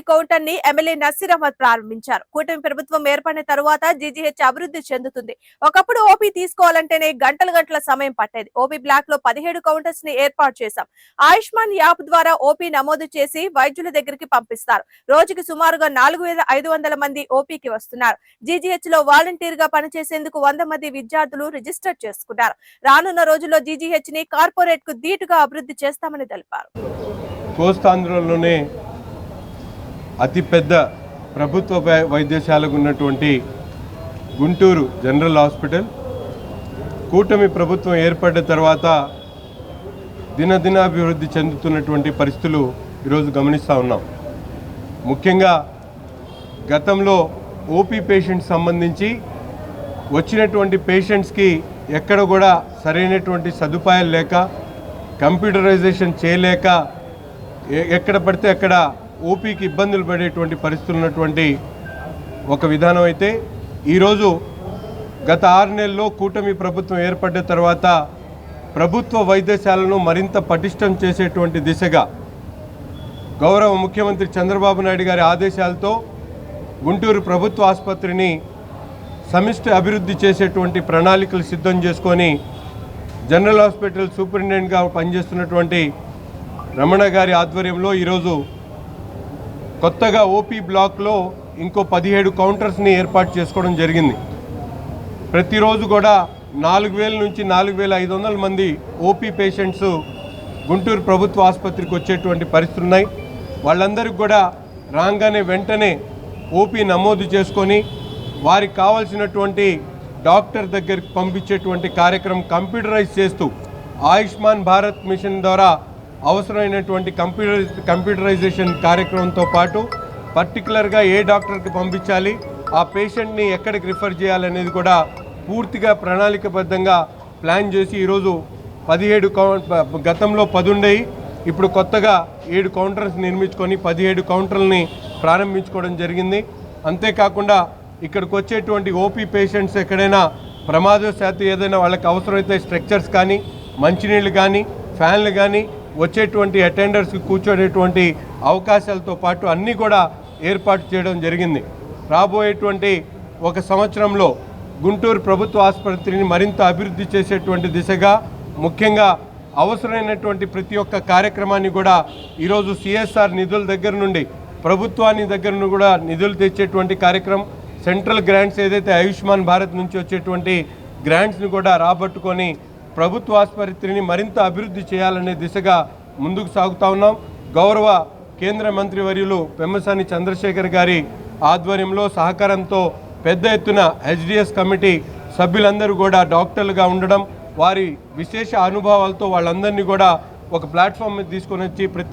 Counter ని MLA Naseer Ahmed ప్రారంభించారు. కూటమి ప్రభుత్వం ఏర్పడిన తరువాత జీజీహెచ్ అభివృద్ధి చెందుతుంది. ఒకప్పుడు ఓపీ తీసుకోవాలంటేనే గంటల సమయం పట్టేది. ఓపీ బ్లాక్ లో 17 కౌంటర్స్ ని ఏర్పాటు చేశాం. ఆయుష్మాన్ యాప్ ద్వారా ఓపీ నమోదు చేసి వైద్యుల దగ్గరికి పంపిస్తారు. రోజుకి సుమారుగా 4500 మంది ఓపీకి వస్తున్నారు. జీజీహెచ్ లో వాలంటీర్ గా పనిచేసేందుకు 100 మంది విద్యార్థులు రిజిస్టర్ చేసుకున్నారు. రానున్న రోజుల్లో జీజీహెచ్ ని కార్పొరేట్ కు ధీటుగా అభివృద్ధి చేస్తామని తెలిపారు. కోస్తాంధ్రలోనే అతిపెద్ద ప్రభుత్వ వైద్యశాలకు ఉన్నటువంటి గుంటూరు జనరల్ హాస్పిటల్ కూటమి ప్రభుత్వం ఏర్పడిన తర్వాత దినదినాభివృద్ధి చెందుతున్నటువంటి పరిస్థితులు ఈరోజు గమనిస్తూ ఉన్నాం. ముఖ్యంగా గతంలో ఓపీ పేషెంట్స్ సంబంధించి వచ్చినటువంటి పేషెంట్స్కి ఎక్కడ కూడా సరైనటువంటి సదుపాయాలు లేక కంప్యూటరైజేషన్ చేయలేక ఎక్కడ పడితే అక్కడ ఓపీకి ఇబ్బందులు పడేటువంటి పరిస్థితులు ఉన్నటువంటి ఒక విధానం అయితే ఈరోజు గత 6 నెలల్లో కూటమి ప్రభుత్వం ఏర్పడిన తర్వాత ప్రభుత్వ వైద్యశాలను మరింత పటిష్టం చేసేటువంటి దిశగా గౌరవ ముఖ్యమంత్రి చంద్రబాబు నాయుడు గారి ఆదేశాలతో గుంటూరు ప్రభుత్వ ఆసుపత్రిని సమిష్టి అభివృద్ధి చేసేటువంటి ప్రణాళికలు సిద్ధం చేసుకొని జనరల్ హాస్పిటల్ సూపరింటెండెంట్గా పనిచేస్తున్నటువంటి రమణ గారి ఆధ్వర్యంలో ఈరోజు కొత్తగా ఓపీ బ్లాక్లో ఇంకో 17 కౌంటర్స్ని ఏర్పాటు చేసుకోవడం జరిగింది. ప్రతిరోజు కూడా 4000 నుంచి 4500 మంది ఓపీ పేషెంట్స్ గుంటూరు ప్రభుత్వ ఆసుపత్రికి వచ్చేటువంటి పరిస్థితులు ఉన్నాయి. వాళ్ళందరికీ కూడా రాగానే వెంటనే ఓపీ నమోదు చేసుకొని వారికి కావాల్సినటువంటి డాక్టర్ దగ్గరికి పంపించేటువంటి కార్యక్రమం కంప్యూటరైజ్ చేస్తూ ఆయుష్మాన్ భారత్ మిషన్ ద్వారా అవసరమైనటువంటి కంప్యూటరైజేషన్ కార్యక్రమంతో పాటు పర్టికులర్గా ఏ డాక్టర్కి పంపించాలి, ఆ పేషెంట్ని ఎక్కడికి రిఫర్ చేయాలనేది కూడా పూర్తిగా ప్రణాళికబద్ధంగా ప్లాన్ చేసి ఈరోజు 17 గతంలో 10 ఉండేవి, ఇప్పుడు కొత్తగా 7 కౌంటర్స్ నిర్మించుకొని 17 కౌంటర్లని ప్రారంభించుకోవడం జరిగింది. అంతేకాకుండా ఇక్కడికి వచ్చేటువంటి ఓపీ పేషెంట్స్ ఎక్కడైనా ప్రమాదవశాత్తు ఏదైనా వాళ్ళకి అవసరమైతే స్ట్రక్చర్స్ కానీ మంచినీళ్ళు కానీ ఫ్యాన్లు కానీ వచ్చేటువంటి అటెండర్స్కి కూర్చోనేటువంటి అవకాశాలతో పాటు అన్నీ కూడా ఏర్పాటు చేయడం జరిగింది. రాబోయేటువంటి 1 సంవత్సరంలో గుంటూరు ప్రభుత్వ ఆసుపత్రిని మరింత అభివృద్ధి చేసేటువంటి దిశగా ముఖ్యంగా అవసరమైనటువంటి ప్రతి ఒక్క కార్యక్రమాన్ని కూడా ఈరోజు సిఎస్ఆర్ నిధుల దగ్గర నుండి ప్రభుత్వాన్ని దగ్గర నుండి కూడా నిధులు తెచ్చేటువంటి కార్యక్రమం, సెంట్రల్ గ్రాంట్స్ ఏదైతే ఆయుష్మాన్ భారత్ నుంచి వచ్చేటువంటి గ్రాంట్స్ని కూడా రాబట్టుకొని ప్రభుత్వ ఆసుపత్రిని మరింత అభివృద్ధి చేయాలనే దిశగా ముందుకు సాగుతూ ఉన్నాం. గౌరవ కేంద్ర మంత్రివర్యులు పెమ్మసాని చంద్రశేఖర్ గారి ఆధ్వర్యంలో సహకారంతో పెద్ద ఎత్తున హెచ్డిఎస్ కమిటీ సభ్యులందరూ కూడా డాక్టర్లుగా ఉండడం, వారి విశేష అనుభవాలతో వాళ్ళందరినీ కూడా ఒక ప్లాట్ఫామ్ మీద తీసుకొని వచ్చి